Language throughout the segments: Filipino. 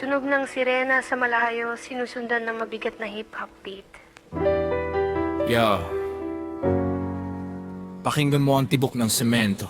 Tunog ng sirena sa malayo, sinusundan ng mabigat na hip-hop beat. Yo, pakinggan mo ang tibok ng semento.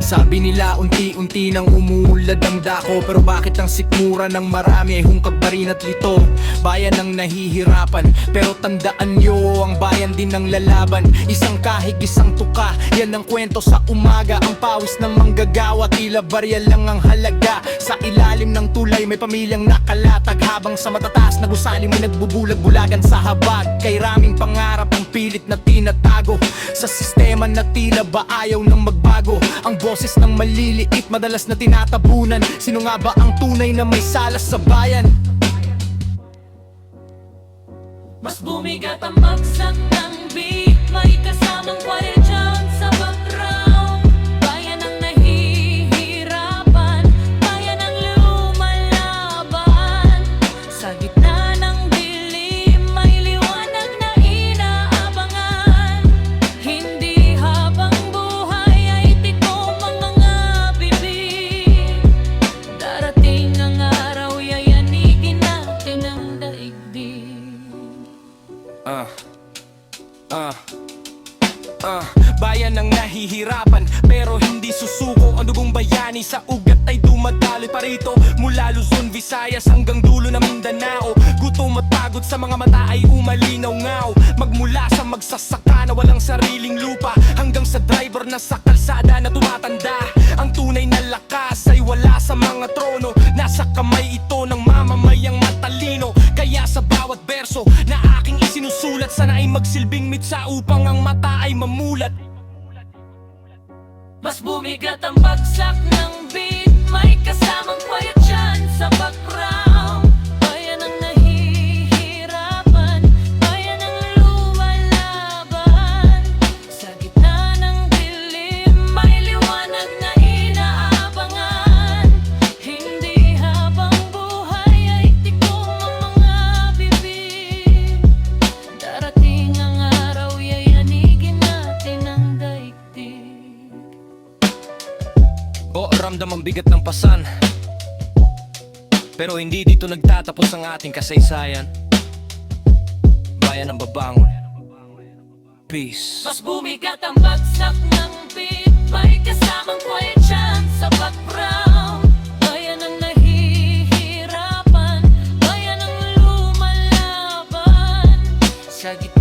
Sabi nila unti-unti nang umuulad ang dako, pero bakit ang sikmura ng marami ay hungkag pa rin at lito? Bayan ang nahihirapan, pero tandaan nyo, ang bayan din ng lalaban. Isang kahig, isang tuka, yan ang kwento sa umaga. Ang pawis ng manggagawa, tila barya lang ang halaga. Sa ilalim ng tulay may pamilyang nakalatag, habang sa matataas na gusali may nagbubulag-bulagan sa habag. Kay raming pangarap ang pilit na tinatago, sa sistema na tila ba ayaw nang magbago. Ang boses ng maliliit madalas na tinatabunan. Sino nga ba ang tunay na may salas sa bayan? Mas bumigat ang bagsak ng beat, may kasamang quiet dyan sa background. Bayan ang nahihirapan, bayan ang lumalaban. Sa gitna ng dilim, may liwanag na inaabangan. Hindi habang buhay ay tikom ang mga bibig. Darating ang araw, yayanigin natin ang daigdig. Bayan ang nahihirapan, pero hindi susuko. Ang dugong bayani sa ugat ay dumadaloy pa rito. Mula Luzon, Visayas hanggang dulo ng Mindanao. Gutom at pagod sa mga mata ay umalinaw-ngaw. Magmula sa magsasaka na walang sariling lupa, hanggang sa driver na sa kalsada na tumatanda. Ang tunay na lakas ay wala sa mga trono, nasa kamay ito ng mamamayang matalino. Kaya sa bawat berso na aking isinusulat, sana ay magsilbing mitsa upang ang mata ay mamulat. Mas bumigat ang bagsak ng beat, may kasamang quiet dyan sa background. Bayan ang nahihirapan, bayan ang lumalaban. Sa gitna ng dilim, may liwanag na inaabangan. Hindi habang buhay ay tikom ang mga bibig. Darating ang araw, yayanigin natin ang daigdig. O ramdam ang bigat ng pasan, pero hindi dito nagtatapos ang ating kasaysayan. Bayan ang babangon. Peace. Mas bumigat ang bagsak ng beat, may kasamang quiet dyan sa background. Bayan ang nahihirapan, bayan ang lumalaban. Sa gitna